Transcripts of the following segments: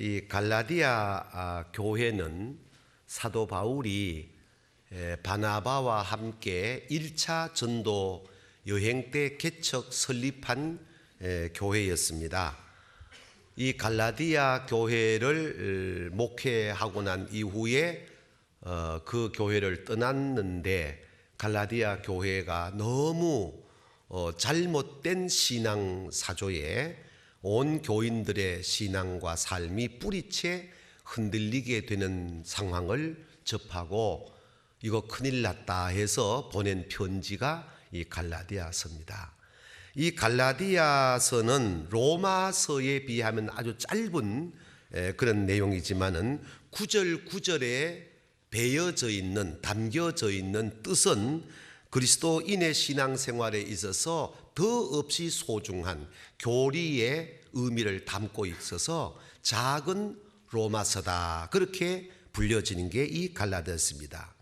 이 갈라디아 교회는 사도 바울이 바나바와 함께 1차 전도 여행 때 개척 설립한 교회였습니다. 이 갈라디아 교회를 목회하고 난 이후에 그 교회를 떠났는데, 갈라디아 교회가 너무 잘못된 신앙 사조에 온 교인들의 신앙과 삶이 뿌리채 흔들리게 되는 상황을 접하고 이거 큰일 났다 해서 보낸 편지가 이 갈라디아서입니다. 이 갈라디아서는 로마서에 비하면 아주 짧은 그런 내용이지만은 구절 구절에 배어져 있는, 담겨져 있는 뜻은 그리스도인의 신앙생활에 있어서 더없이 소중한 교리의 의미를 담고 있어서 작은 로마서다, 그렇게 불려지는 게 이 갈라디아서입니다.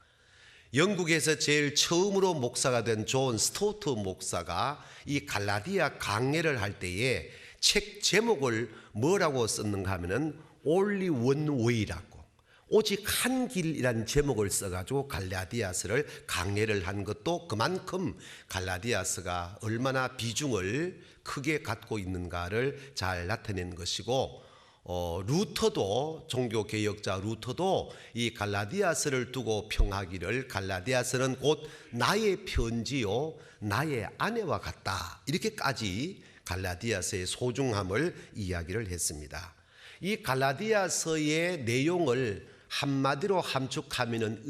영국에서 제일 처음으로 목사가 된 존 스토트 목사가 이 갈라디아 강해를 할 때에 책 제목을 뭐라고 썼는가 하면은 Only One Way라고, 오직 한 길이라는 제목을 써가지고 갈라디아서를 강해를 한 것도 그만큼 갈라디아서가 얼마나 비중을 크게 갖고 있는가를 잘 나타낸 것이고, 루터도, 종교개혁자 루터도 이 갈라디아서를 두고 평하기를 갈라디아서는 곧 나의 편지요 나의 아내와 같다, 이렇게까지 갈라디아서의 소중함을 이야기를 했습니다. 이 갈라디아서의 내용을 한마디로 함축하면은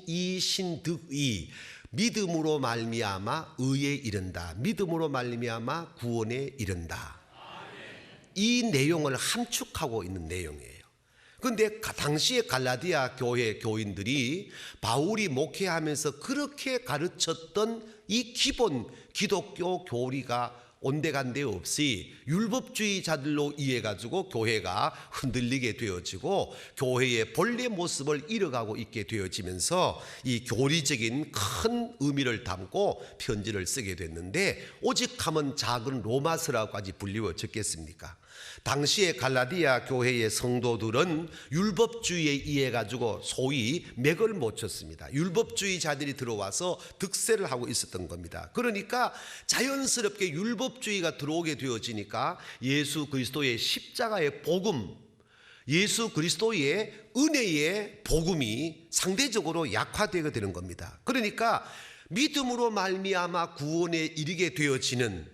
이신득의, 믿음으로 말미암아 의에 이른다, 믿음으로 말미암아 구원에 이른다, 이 내용을 함축하고 있는 내용이에요. 그런데 당시에 갈라디아 교회 교인들이 바울이 목회하면서 그렇게 가르쳤던 이 기본 기독교 교리가 온데간데 없이 율법주의자들로 이해가지고 교회가 흔들리게 되어지고 교회의 본래 모습을 잃어가고 있게 되어지면서 이 교리적인 큰 의미를 담고 편지를 쓰게 됐는데, 오직하면 작은 로마서라고까지 불리워졌겠습니까? 당시에 갈라디아 교회의 성도들은 율법주의에 의해 가지고 소위 맥을 못 쳤습니다. 율법주의자들이 들어와서 득세를 하고 있었던 겁니다. 그러니까 자연스럽게 율법주의가 들어오게 되어지니까 예수 그리스도의 십자가의 복음, 예수 그리스도의 은혜의 복음이 상대적으로 약화되게 되는 겁니다. 그러니까 믿음으로 말미암아 구원에 이르게 되어지는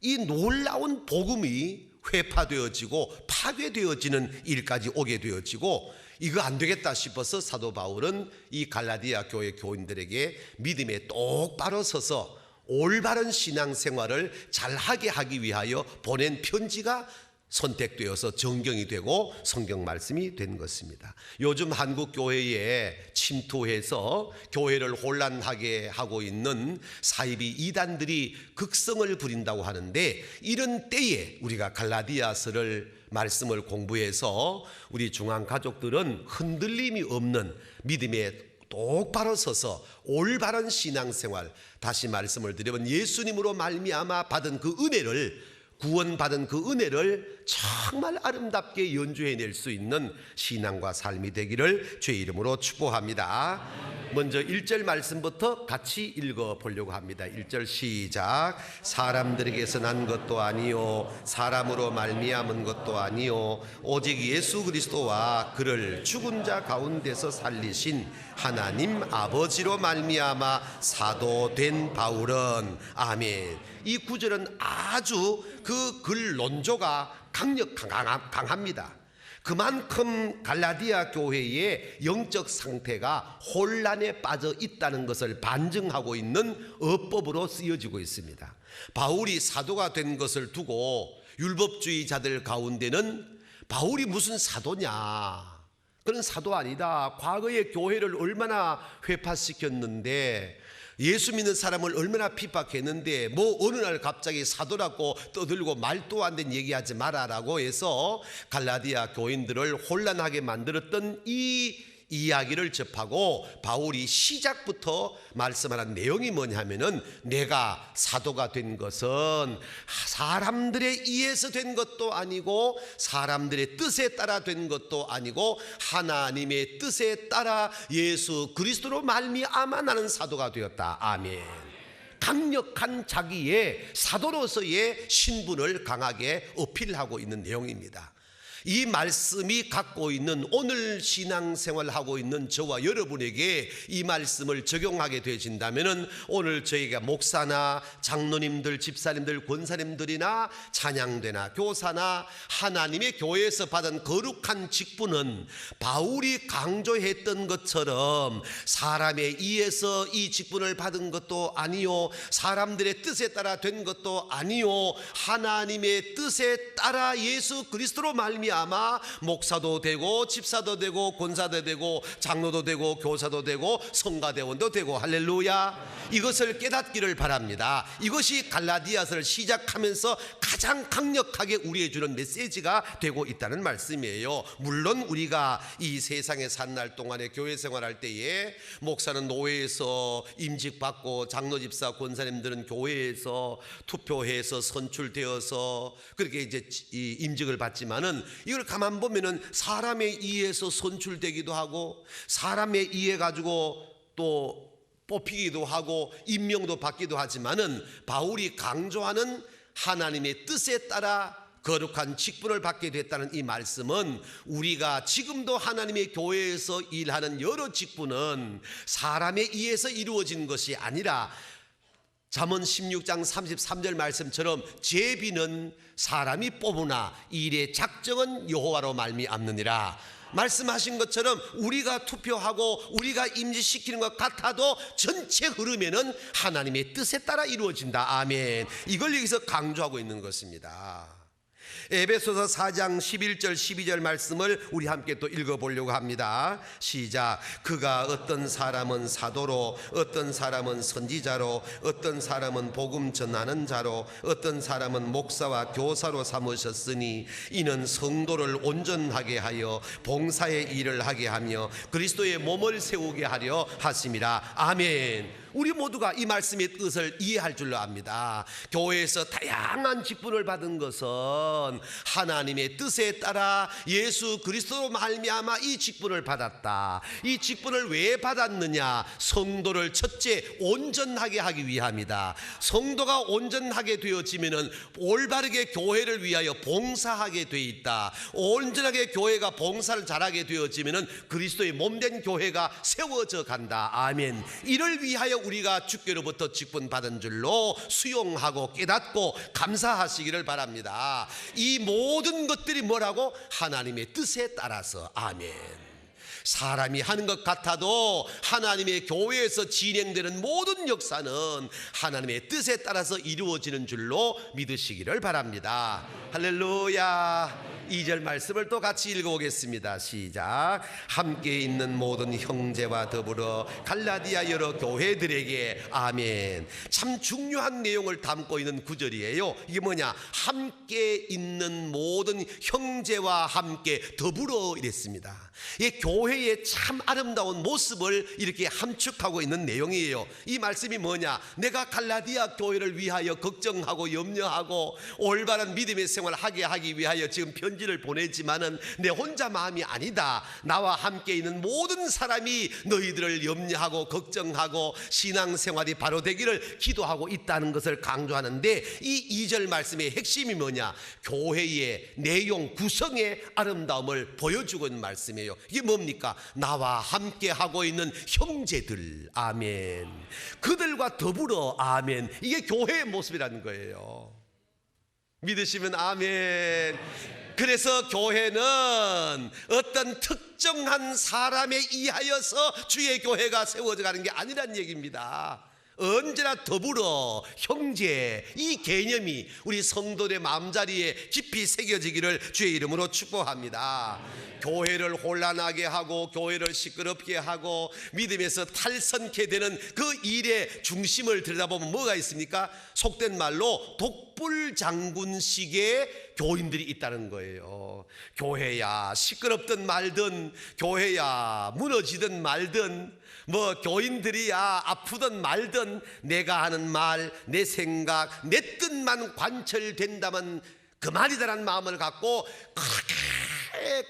이 놀라운 복음이 회파되어지고 파괴되어지는 일까지 오게 되어지고, 이거 안 되겠다 싶어서 사도 바울은 이 갈라디아 교회 교인들에게 믿음에 똑바로 서서 올바른 신앙생활을 잘하게 하기 위하여 보낸 편지가 선택되어서 정경이 되고 성경 말씀이 된 것입니다. 요즘 한국 교회에 침투해서 교회를 혼란하게 하고 있는 사이비 이단들이 극성을 부린다고 하는데, 이런 때에 우리가 갈라디아서를 말씀을 공부해서 우리 중앙 가족들은 흔들림이 없는 믿음에 똑바로 서서 올바른 신앙생활, 다시 말씀을 드리면 예수님으로 말미암아 받은 그 은혜를, 구원받은 그 은혜를 정말 아름답게 연주해낼 수 있는 신앙과 삶이 되기를 주의 이름으로 축복합니다. 먼저 1절 말씀부터 같이 읽어보려고 합니다. 1절 시작. 사람들에게서 난 것도 아니요 사람으로 말미암은 것도 아니요 오직 예수 그리스도와 그를 죽은 자 가운데서 살리신 하나님 아버지로 말미암아 사도된 바울은. 아멘. 이 구절은 아주 그 글 논조가 강합니다. 그만큼 갈라디아 교회의 영적 상태가 혼란에 빠져 있다는 것을 반증하고 있는 어법으로 쓰여지고 있습니다. 바울이 사도가 된 것을 두고 율법주의자들 가운데는 바울이 무슨 사도냐, 그런 사도 아니다, 과거의 교회를 얼마나 회파시켰는데, 예수 믿는 사람을 얼마나 핍박했는데 뭐 어느 날 갑자기 사도라고 떠들고 말도 안 되는 얘기하지 마라라고 해서 갈라디아 교인들을 혼란하게 만들었던 이 이야기를 접하고 바울이 시작부터 말씀하는 내용이 뭐냐면은 내가 사도가 된 것은 사람들에 의해서 된 것도 아니고 사람들의 뜻에 따라 된 것도 아니고 하나님의 뜻에 따라 예수 그리스도로 말미암아 나는 사도가 되었다. 아멘. 강력한 자기의 사도로서의 신분을 강하게 어필하고 있는 내용입니다. 이 말씀이 갖고 있는 오늘 신앙생활을 하고 있는 저와 여러분에게 이 말씀을 적용하게 되어진다면 오늘 저희가 목사나 장로님들, 집사님들, 권사님들이나 찬양대나 교사나 하나님의 교회에서 받은 거룩한 직분은 바울이 강조했던 것처럼 사람에 의해서 이 직분을 받은 것도 아니요, 사람들의 뜻에 따라 된 것도 아니요, 하나님의 뜻에 따라 예수 그리스도로 말미암아 목사도 되고 집사도 되고 권사도 되고 장로도 되고 교사도 되고 성가대원도 되고 할렐루야. 이것을 깨닫기를 바랍니다. 이것이 갈라디아서를 시작하면서 가장 강력하게 우리에게 주는 메시지가 되고 있다는 말씀이에요. 물론 우리가 이 세상에 산 날 동안에 교회 생활할 때에 목사는 노회에서 임직받고 장로 집사 권사님들은 교회에서 투표해서 선출되어서 그렇게 이제 임직을 받지만은 이걸 가만 보면은 사람에 의해서 선출되기도 하고 사람에 의해 가지고 또 뽑히기도 하고 임명도 받기도 하지만은 바울이 강조하는 하나님의 뜻에 따라 거룩한 직분을 받게 됐다는 이 말씀은 우리가 지금도 하나님의 교회에서 일하는 여러 직분은 사람에 의해서 이루어진 것이 아니라 잠언 16장 33절 말씀처럼 제비는 사람이 뽑으나 일의 작정은 여호와로 말미암느니라. 말씀하신 것처럼 우리가 투표하고 우리가 임시시키는 것 같아도 전체 흐름에는 하나님의 뜻에 따라 이루어진다. 아멘. 이걸 여기서 강조하고 있는 것입니다. 에베소서 4장 11절 12절 말씀을 우리 함께 또 읽어보려고 합니다. 시작. 그가 어떤 사람은 사도로, 어떤 사람은 선지자로, 어떤 사람은 복음 전하는 자로, 어떤 사람은 목사와 교사로 삼으셨으니 이는 성도를 온전하게 하여 봉사의 일을 하게 하며 그리스도의 몸을 세우게 하려 하심이라. 아멘. 우리 모두가 이 말씀의 뜻을 이해할 줄로 압니다. 교회에서 다양한 직분을 받은 것은 하나님의 뜻에 따라 예수 그리스도로 말미암아 이 직분을 받았다. 이 직분을 왜 받았느냐? 성도를 첫째 온전하게 하기 위함이다. 성도가 온전하게 되어지면은 올바르게 교회를 위하여 봉사하게 돼 있다. 온전하게 교회가 봉사를 잘하게 되어지면은 그리스도의 몸된 교회가 세워져 간다. 아멘. 이를 위하여 우리가 주께로부터 직분 받은 줄로 수용하고 깨닫고 감사하시기를 바랍니다. 이 모든 것들이 뭐라고? 하나님의 뜻에 따라서. 아멘. 사람이 하는 것 같아도 하나님의 교회에서 진행되는 모든 역사는 하나님의 뜻에 따라서 이루어지는 줄로 믿으시기를 바랍니다. 할렐루야. 2절 말씀을 또 같이 읽어보겠습니다. 시작. 함께 있는 모든 형제와 더불어 갈라디아 여러 교회들에게. 아멘. 참 중요한 내용을 담고 있는 구절이에요. 이게 뭐냐? 함께 있는 모든 형제와 함께 더불어 이랬습니다. 이 교회의 참 아름다운 모습을 이렇게 함축하고 있는 내용이에요. 이 말씀이 뭐냐? 내가 갈라디아 교회를 위하여 걱정하고 염려하고 올바른 믿음의 생활을 하게 하기 위하여 지금 편지를 보내지만은 내 혼자 마음이 아니다. 나와 함께 있는 모든 사람이 너희들을 염려하고 걱정하고 신앙생활이 바로 되기를 기도하고 있다는 것을 강조하는데 이 2절 말씀의 핵심이 뭐냐? 교회의 내용 구성의 아름다움을 보여주고 있는 말씀이에요. 이게 뭡니까? 나와 함께 하고 있는 형제들. 아멘. 그들과 더불어. 아멘. 이게 교회의 모습이라는 거예요. 믿으시면 아멘. 그래서 교회는 어떤 특정한 사람에 의하여서 주의 교회가 세워져 가는 게 아니란 얘기입니다. 언제나 더불어 형제, 이 개념이 우리 성도들의 마음자리에 깊이 새겨지기를 주의 이름으로 축복합니다. 교회를 혼란하게 하고 교회를 시끄럽게 하고 믿음에서 탈선케 되는 그 일의 중심을 들여다보면 뭐가 있습니까? 속된 말로 독 촛불 장군식의 교인들이 있다는 거예요. 교회야 시끄럽든 말든, 교회야 무너지든 말든, 교인들이야 아프든 말든, 내가 하는 말, 내 생각, 내 뜻만 관철된다면 그만이다라는 마음을 갖고 그렇게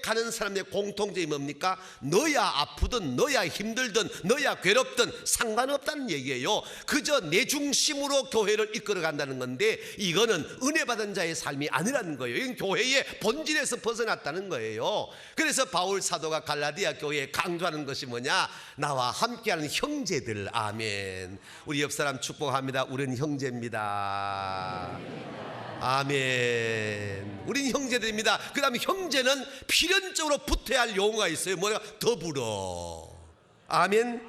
가는 사람의 공통점이 뭡니까? 너야 아프든 너야 힘들든 너야 괴롭든 상관없다는 얘기예요. 그저 내 중심으로 교회를 이끌어 간다는 건데, 이거는 은혜 받은 자의 삶이 아니라는 거예요. 이건 교회의 본질에서 벗어났다는 거예요. 그래서 바울 사도가 갈라디아 교회에 강조하는 것이 뭐냐? 나와 함께하는 형제들. 아멘. 우리 옆 사람 축복합니다. 우리는 형제입니다. 아멘. 우린 형제들입니다. 그 다음에 형제는 필연적으로 붙어야 할 용어가 있어요. 뭐냐? 더불어. 아멘.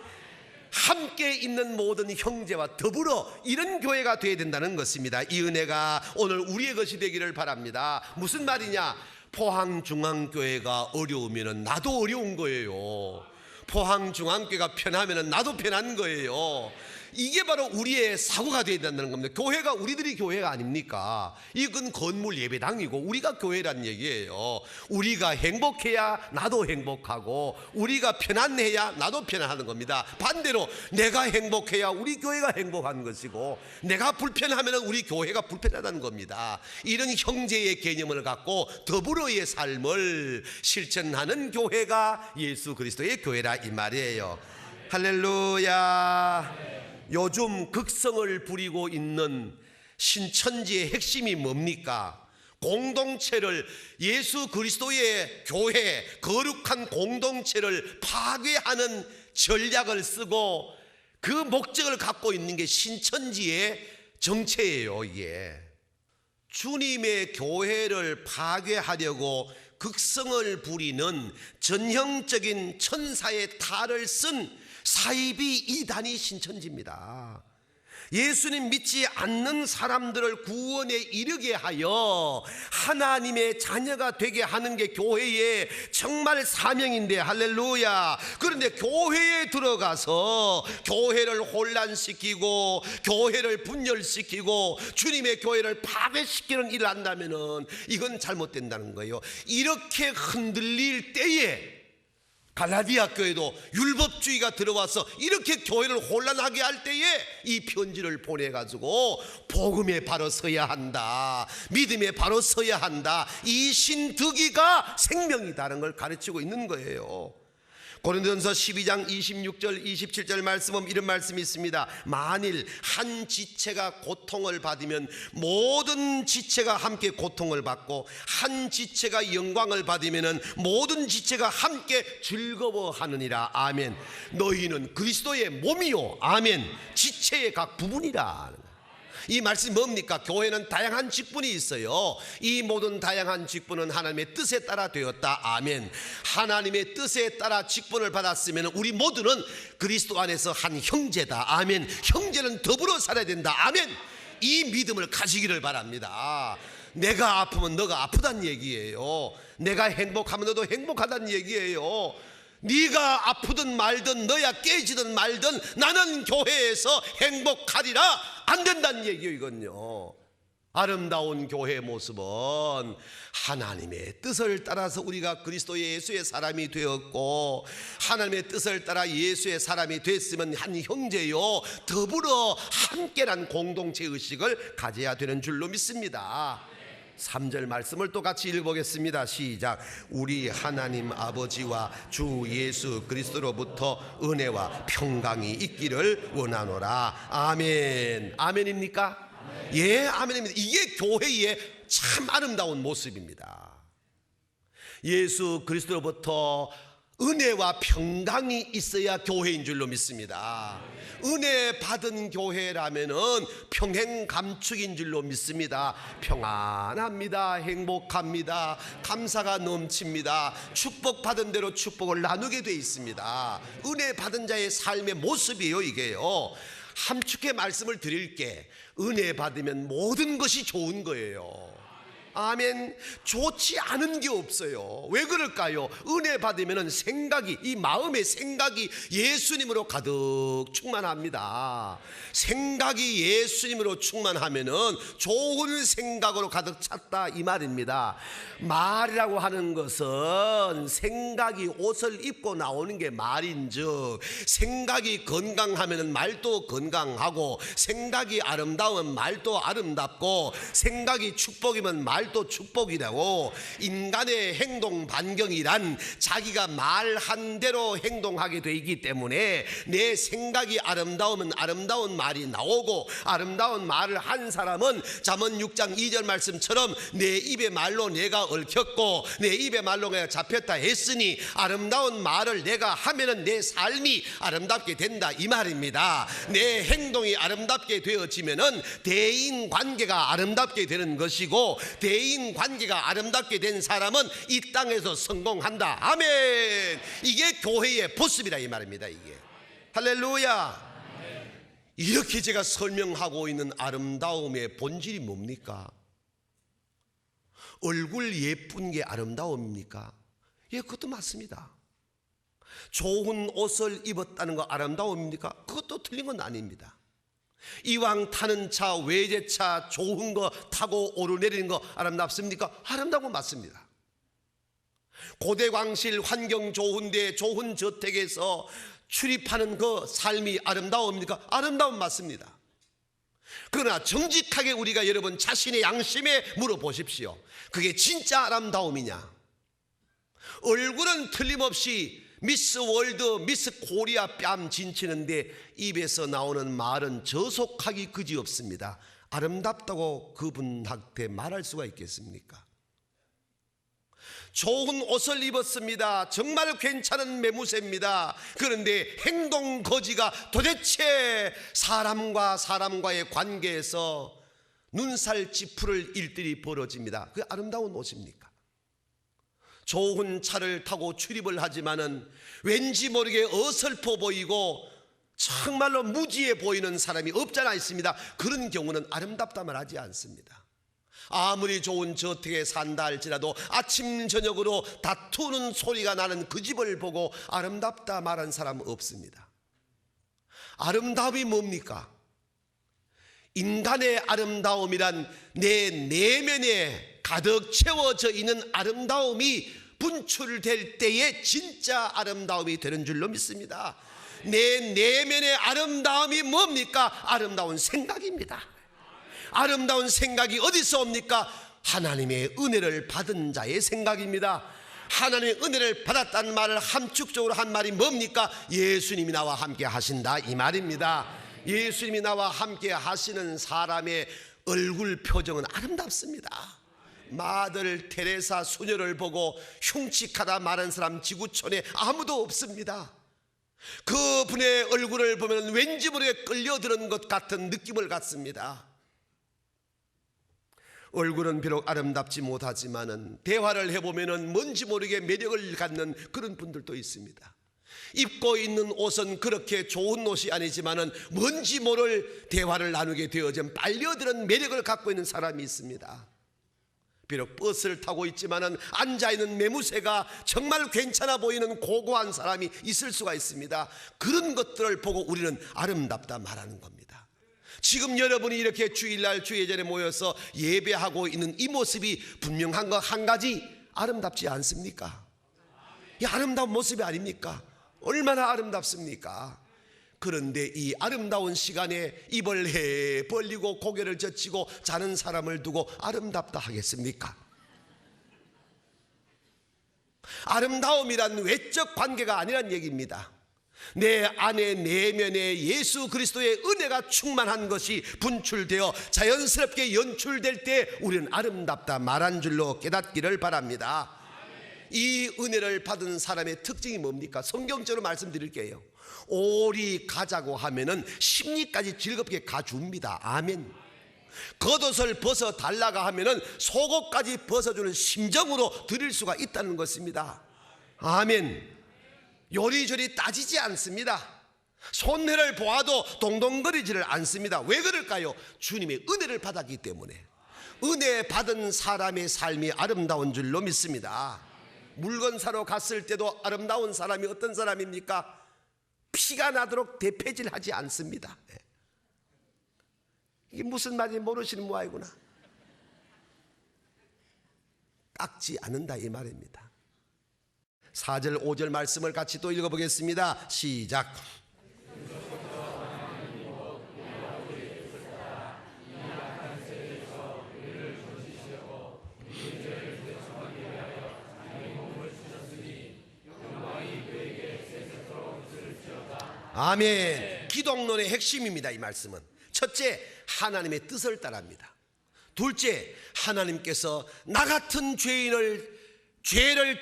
함께 있는 모든 형제와 더불어, 이런 교회가 되어야 된다는 것입니다. 이 은혜가 오늘 우리의 것이 되기를 바랍니다. 무슨 말이냐? 포항중앙교회가 어려우면 나도 어려운 거예요. 포항중앙교회가 편하면 나도 편한 거예요. 이게 바로 우리의 사고가 되어야 된다는 겁니다. 교회가 우리들이 교회가 아닙니까? 이건 건물 예배당이고 우리가 교회란 얘기예요. 우리가 행복해야 나도 행복하고, 우리가 편안해야 나도 편안하는 겁니다. 반대로 내가 행복해야 우리 교회가 행복한 것이고, 내가 불편하면 우리 교회가 불편하다는 겁니다. 이런 형제의 개념을 갖고 더불어의 삶을 실천하는 교회가 예수 그리스도의 교회라 이 말이에요. 할렐루야. 요즘 극성을 부리고 있는 신천지의 핵심이 뭡니까? 공동체를, 예수 그리스도의 교회, 거룩한 공동체를 파괴하는 전략을 쓰고 그 목적을 갖고 있는 게 신천지의 정체예요. 이게 주님의 교회를 파괴하려고 극성을 부리는 전형적인 천사의 탈을 쓴 사이비 이단이 신천지입니다. 예수님 믿지 않는 사람들을 구원에 이르게 하여 하나님의 자녀가 되게 하는 게 교회의 정말 사명인데, 할렐루야. 그런데 교회에 들어가서 교회를 혼란시키고 교회를 분열시키고 주님의 교회를 파괴시키는 일을 한다면 이건 잘못된다는 거예요. 이렇게 흔들릴 때에 갈라디아 교회도 율법주의가 들어와서 이렇게 교회를 혼란하게 할 때에 이 편지를 보내가지고 복음에 바로 서야 한다, 믿음에 바로 서야 한다, 이 신득이가 생명이다라는 걸 가르치고 있는 거예요. 고린도전서 12장 26절 27절 말씀은 이런 말씀이 있습니다. 만일 한 지체가 고통을 받으면 모든 지체가 함께 고통을 받고, 한 지체가 영광을 받으면 모든 지체가 함께 즐거워하느니라. 아멘. 너희는 그리스도의 몸이요, 아멘, 지체의 각 부분이라. 이 말씀이 뭡니까? 교회는 다양한 직분이 있어요. 이 모든 다양한 직분은 하나님의 뜻에 따라 되었다. 아멘. 하나님의 뜻에 따라 직분을 받았으면 우리 모두는 그리스도 안에서 한 형제다. 아멘. 형제는 더불어 살아야 된다. 아멘. 이 믿음을 가지기를 바랍니다. 내가 아프면 너가 아프다는 얘기예요. 내가 행복하면 너도 행복하다는 얘기예요. 네가 아프든 말든 너야 깨지든 말든 나는 교회에서 행복하리라 안 된다는 얘기예요. 이건요, 아름다운 교회의 모습은 하나님의 뜻을 따라서 우리가 그리스도 예수의 사람이 되었고, 하나님의 뜻을 따라 예수의 사람이 됐으면 한 형제요 더불어 함께란 공동체 의식을 가져야 되는 줄로 믿습니다. 3절 말씀을 또 같이 읽어보겠습니다. 시작. 우리 하나님 아버지와 주 예수 그리스도로부터 은혜와 평강이 있기를 원하노라. 아멘. 아멘입니까? 아멘. 예, 아멘입니다. 이게 교회의 참 아름다운 모습입니다. 예수 그리스도로부터 은혜와 평강이 있어야 교회인 줄로 믿습니다. 은혜 받은 교회라면은 평행 감축인 줄로 믿습니다. 평안합니다. 행복합니다. 감사가 넘칩니다. 축복받은 대로 축복을 나누게 돼 있습니다. 은혜 받은 자의 삶의 모습이에요. 이게요, 함축의 말씀을 드릴게, 은혜 받으면 모든 것이 좋은 거예요. 아멘. 좋지 않은 게 없어요. 왜 그럴까요? 은혜 받으면 생각이, 이 마음의 생각이 예수님으로 가득 충만합니다. 생각이 예수님으로 충만하면은 좋은 생각으로 가득 찼다 이 말입니다. 말이라고 하는 것은 생각이 옷을 입고 나오는 게 말인즉, 생각이 건강하면 말도 건강하고, 생각이 아름다우면 말도 아름답고, 생각이 축복이면 말도 축복이라고. 인간의 행동 반경이란 자기가 말한 대로 행동하게 되기 때문에 내 생각이 아름다우면 아름다운 말이 나오고, 아름다운 말을 한 사람은 잠언 6장 2절 말씀처럼 내 입의 말로 내가 얽혔고 내 입의 말로 내가 잡혔다 했으니, 아름다운 말을 내가 하면은 내 삶이 아름답게 된다 이 말입니다. 내 행동이 아름답게 되어지면은 대인 관계가 아름답게 되는 것이고, 대인 관계가 아름답게 된 사람은 이 땅에서 성공한다. 아멘. 이게 교회의 모습이라 이 말입니다. 이게 할렐루야. 이렇게 제가 설명하고 있는 아름다움의 본질이 뭡니까? 얼굴 예쁜 게 아름다움입니까? 예, 그것도 맞습니다. 좋은 옷을 입었다는 거 아름다움입니까? 그것도 틀린 건 아닙니다. 이왕 타는 차, 외제차 좋은 거 타고 오르내리는 거 아름답습니까? 아름다운 건 맞습니다. 고대광실 환경 좋은데 좋은 저택에서 출입하는 그 삶이 아름다움입니까? 아름다움 맞습니다. 그러나 정직하게 우리가 여러분 자신의 양심에 물어보십시오. 그게 진짜 아름다움이냐? 얼굴은 틀림없이 미스 월드, 미스 코리아 뺨 진치는데 입에서 나오는 말은 저속하기 그지없습니다. 아름답다고 그분한테 말할 수가 있겠습니까? 좋은 옷을 입었습니다. 정말 괜찮은 매무새입니다. 그런데 행동 거지가 도대체 사람과 사람과의 관계에서 눈살 찌푸릴 일들이 벌어집니다. 그게 아름다운 옷입니까? 좋은 차를 타고 출입을 하지만은 왠지 모르게 어설퍼 보이고 정말로 무지해 보이는 사람이 없잖아 있습니다. 그런 경우는 아름답다 말하지 않습니다. 아무리 좋은 저택에 산다 할지라도 아침 저녁으로 다투는 소리가 나는 그 집을 보고 아름답다 말한 사람은 없습니다. 아름다움이 뭡니까? 인간의 아름다움이란 내 내면에 가득 채워져 있는 아름다움이 분출될 때에 진짜 아름다움이 되는 줄로 믿습니다. 내 내면의 아름다움이 뭡니까? 아름다운 생각입니다. 아름다운 생각이 어디서 옵니까? 하나님의 은혜를 받은 자의 생각입니다. 하나님의 은혜를 받았다는 말을 함축적으로 한 말이 뭡니까? 예수님이 나와 함께 하신다 이 말입니다. 예수님이 나와 함께 하시는 사람의 얼굴 표정은 아름답습니다. 마들 테레사 수녀를 보고 흉측하다 말한 사람 지구촌에 아무도 없습니다. 그분의 얼굴을 보면 왠지 모르게 끌려드는 것 같은 느낌을 갖습니다. 얼굴은 비록 아름답지 못하지만은 대화를 해보면은 뭔지 모르게 매력을 갖는 그런 분들도 있습니다. 입고 있는 옷은 그렇게 좋은 옷이 아니지만은 뭔지 모를 대화를 나누게 되어진 빨려드는 매력을 갖고 있는 사람이 있습니다. 비록 버스를 타고 있지만은 앉아있는 매무새가 정말 괜찮아 보이는 고고한 사람이 있을 수가 있습니다. 그런 것들을 보고 우리는 아름답다 말하는 겁니다. 지금 여러분이 이렇게 주일날 주예절에 모여서 예배하고 있는 이 모습이 분명한 거 한 가지, 아름답지 않습니까? 이 아름다운 모습이 아닙니까? 얼마나 아름답습니까? 그런데 이 아름다운 시간에 입을 해 벌리고 고개를 젖히고 자는 사람을 두고 아름답다 하겠습니까? 아름다움이란 외적 관계가 아니란 얘기입니다. 내 안에 내면에 예수 그리스도의 은혜가 충만한 것이 분출되어 자연스럽게 연출될 때 우리는 아름답다 말한 줄로 깨닫기를 바랍니다. 이 은혜를 받은 사람의 특징이 뭡니까? 성경적으로 말씀드릴게요. 오리 가자고 하면은 심리까지 즐겁게 가줍니다. 아멘. 겉옷을 벗어 달라가 하면은 속옷까지 벗어주는 심정으로 드릴 수가 있다는 것입니다. 아멘. 요리조리 따지지 않습니다. 손해를 보아도 동동거리지를 않습니다. 왜 그럴까요? 주님의 은혜를 받았기 때문에. 은혜 받은 사람의 삶이 아름다운 줄로 믿습니다. 물건 사러 갔을 때도 아름다운 사람이 어떤 사람입니까? 피가 나도록 대패질하지 않습니다. 이게 무슨 말인지 모르시는 모양이구나. 닦지 않는다 이 말입니다. 4절 5절 말씀을 같이 또 읽어보겠습니다. 시작. 아멘. 기독론의 핵심입니다. 이 말씀은 첫째, 하나님의 뜻을 따릅니다. 둘째, 하나님께서 나 같은 죄를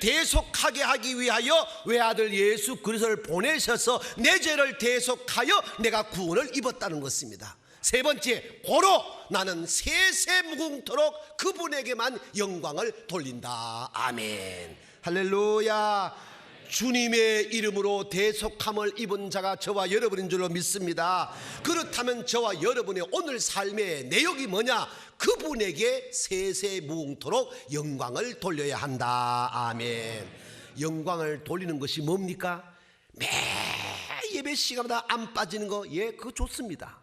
대속하게 하기 위하여 외아들 예수 그리스도를 보내셔서 내 죄를 대속하여 내가 구원을 입었다는 것입니다. 세 번째, 고로 나는 세세무궁토록 그분에게만 영광을 돌린다. 아멘. 할렐루야. 주님의 이름으로 대속함을 입은 자가 저와 여러분인 줄로 믿습니다. 그렇다면 저와 여러분의 오늘 삶의 내용이 뭐냐? 그분에게 세세무궁토록 영광을 돌려야 한다. 아멘. 영광을 돌리는 것이 뭡니까? 매 예배 시간마다 안 빠지는 거, 예, 그거 좋습니다.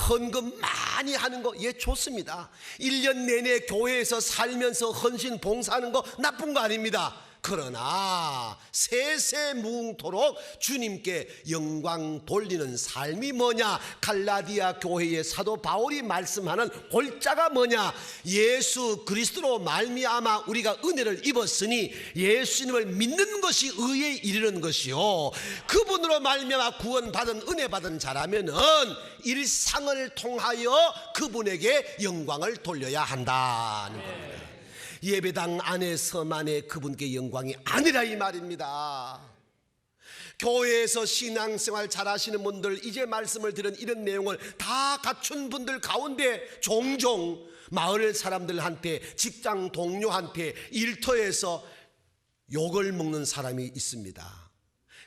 헌금 많이 하는 거, 예, 좋습니다. 1년 내내 교회에서 살면서 헌신 봉사하는 거 나쁜 거 아닙니다. 그러나 세세무궁토록 주님께 영광 돌리는 삶이 뭐냐? 갈라디아 교회의 사도 바울이 말씀하는 골자가 뭐냐? 예수 그리스도로 말미암아 우리가 은혜를 입었으니 예수님을 믿는 것이 의에 이르는 것이요, 그분으로 말미암아 구원받은 은혜 받은 자라면은 일상을 통하여 그분에게 영광을 돌려야 한다는 겁니다. 예배당 안에서만의 그분께 영광이 아니라 이 말입니다. 교회에서 신앙생활 잘하시는 분들, 이제 말씀을 들은 이런 내용을 다 갖춘 분들 가운데 종종 마을 사람들한테, 직장 동료한테, 일터에서 욕을 먹는 사람이 있습니다.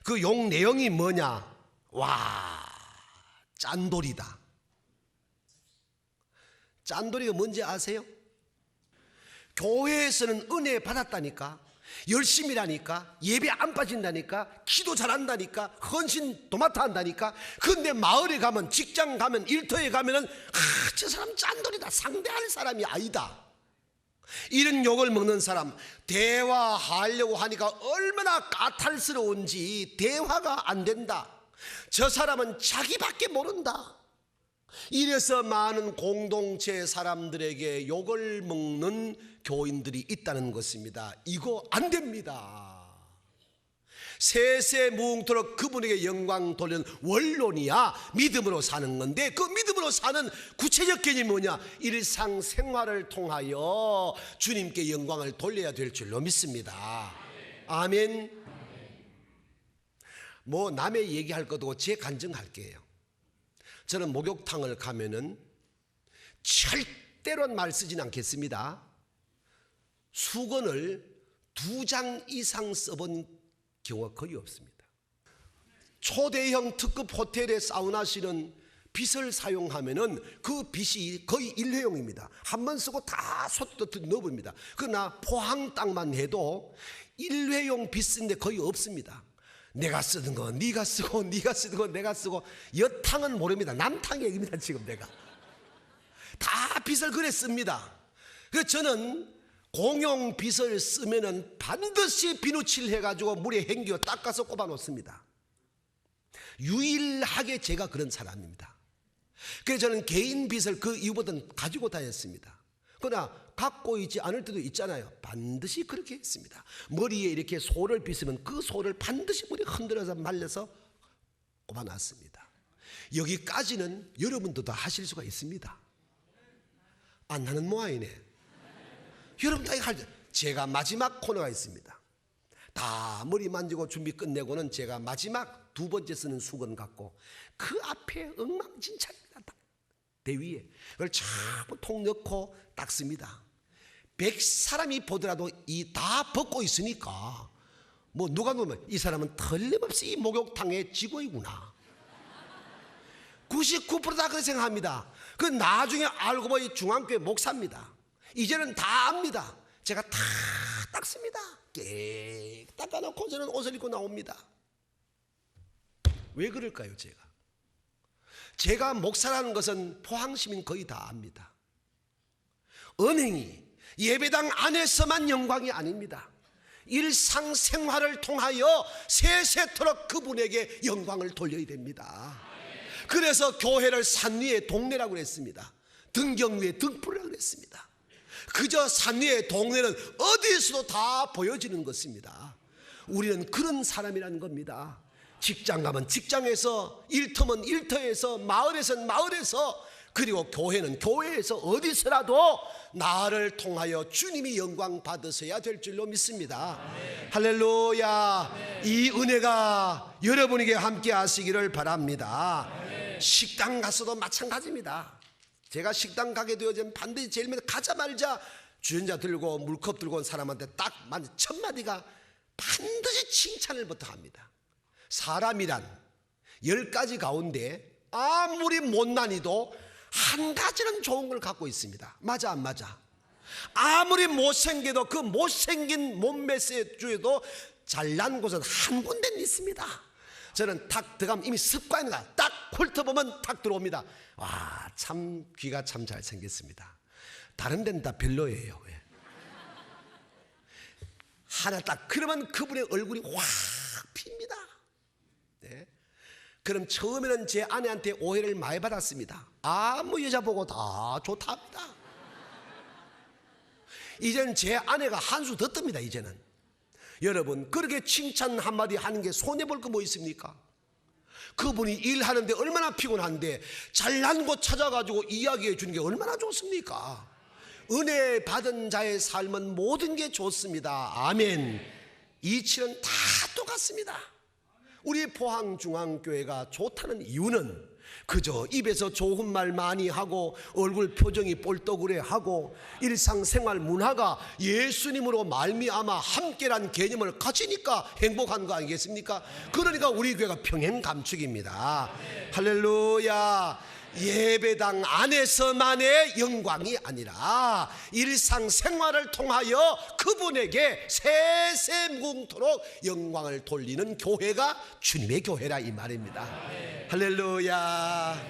그 욕 내용이 뭐냐? 와, 짠돌이다. 짠돌이가 뭔지 아세요? 교회에서는 은혜 받았다니까, 열심히 하니까, 예배 안 빠진다니까, 기도 잘한다니까, 헌신 도맡아 한다니까. 그런데 마을에 가면, 직장 가면, 일터에 가면은 저 사람 짠돌이다, 상대할 사람이 아니다. 이런 욕을 먹는 사람, 대화하려고 하니까 얼마나 까탈스러운지 대화가 안 된다. 저 사람은 자기밖에 모른다. 이래서 많은 공동체 사람들에게 욕을 먹는 교인들이 있다는 것입니다. 이거 안 됩니다. 세세무궁토록 그분에게 영광 돌리는 원론이야 믿음으로 사는 건데, 그 믿음으로 사는 구체적 개념이 뭐냐? 일상생활을 통하여 주님께 영광을 돌려야 될 줄로 믿습니다. 아멘. 뭐 남의 얘기할 것도 제 간증할게요. 저는 목욕탕을 가면은 절대로 말 쓰진 않겠습니다. 수건을 2장 이상 써본 경우가 거의 없습니다. 초대형 특급 호텔의 사우나실은 빗을 사용하면은 그 빗이 거의 일회용입니다. 한 번 쓰고 다 쏟아 넣어봅니다. 그러나 포항 땅만 해도 일회용 빗인데 거의 없습니다. 내가 쓰는 거 네가 쓰고, 네가 쓰는 거 내가 쓰고. 여탕은 모릅니다. 남탕 얘기입니다. 지금 내가 다 빗을 그래 씁니다. 그래서 저는 공용 빗을 쓰면은 반드시 비누칠 해가지고 물에 헹겨 닦아서 꼽아 놓습니다. 유일하게 제가 그런 사람입니다. 그래서 저는 개인 빗을 그 이후부터는 가지고 다녔습니다. 그러나 갖고 있지 않을 때도 있잖아요. 반드시 그렇게 했습니다. 머리에 이렇게 소를 빗으면 그 소를 반드시 물에 흔들어서 말려서 꼽아놨습니다. 여기까지는 여러분도 다 하실 수가 있습니다. 안 하는 모양이네. 여러분 다 할 때 제가 마지막 코너가 있습니다. 다 머리 만지고 준비 끝내고는 제가 마지막 2번째 쓰는 수건 갖고 그 앞에 엉망진창입니다. 대위에 그걸 자꾸 통 넣고 닦습니다. 100사람이 보더라도 이 다 벗고 있으니까 뭐 누가 보면 이 사람은 틀림없이 이 목욕탕의 직원이구나. 99% 다 그렇게 생각합니다. 그 나중에 알고 보니 중앙교회 목사입니다. 이제는 다 압니다. 제가 다 닦습니다. 깨 닦아놓고 저는 옷을 입고 나옵니다. 왜 그럴까요? 제가 목사라는 것은 포항시민 거의 다 압니다. 은행이 예배당 안에서만 영광이 아닙니다. 일상생활을 통하여 세세토록 그분에게 영광을 돌려야 됩니다. 그래서 교회를 산 위의 동네라고 그랬습니다. 등경 위의 등불이라고 그랬습니다. 그저 산 위의 동네는 어디에서도 다 보여지는 것입니다. 우리는 그런 사람이라는 겁니다. 직장 가면 직장에서, 일터면 일터에서, 마을에서는 마을에서, 그리고 교회는 교회에서 어디서라도 나를 통하여 주님이 영광 받으셔야 될 줄로 믿습니다. 아멘. 할렐루야. 아멘. 이 은혜가 여러분에게 함께 하시기를 바랍니다. 아멘. 식당 가서도 마찬가지입니다. 제가 식당 가게 되어지면 반드시 제일 먼저 가자마자 주전자 들고 물컵 들고 온 사람한테 딱 첫 마디가 반드시 칭찬을 부터 합니다. 사람이란 10가지 가운데 아무리 못난이도 한 가지는 좋은 걸 갖고 있습니다. 맞아 안 맞아? 아무리 못생겨도 그 못생긴 몸매에 주에도 잘난 곳은 한 군데는 있습니다. 저는 탁 들어가면 이미 습관이가 딱 훑어보면 탁 들어옵니다. 와, 참 귀가 참 잘생겼습니다. 다른 데는 다 별로예요. 왜? 하나 딱 그러면 그분의 얼굴이 확 핍니다. 네. 그럼 처음에는 제 아내한테 오해를 많이 받았습니다. 아무 여자 보고 다 좋다 합니다. 이제는 제 아내가 한 수 더 뜹니다. 이제는 여러분, 그렇게 칭찬 한마디 하는 게 손해볼 거 뭐 있습니까? 그분이 일하는데 얼마나 피곤한데 잘난 곳 찾아가지고 이야기해 주는 게 얼마나 좋습니까? 은혜 받은 자의 삶은 모든 게 좋습니다. 아멘. 이치는 다 똑같습니다. 우리 포항중앙교회가 좋다는 이유는 그저 입에서 좋은 말 많이 하고 얼굴 표정이 볼떡그레 하고 일상생활 문화가 예수님으로 말미암아 함께란 개념을 가지니까 행복한 거 아니겠습니까? 그러니까 우리 교회가 평행감축입니다. 할렐루야. 예배당 안에서만의 영광이 아니라 일상생활을 통하여 그분에게 세세무궁토록 영광을 돌리는 교회가 주님의 교회라 이 말입니다. 할렐루야.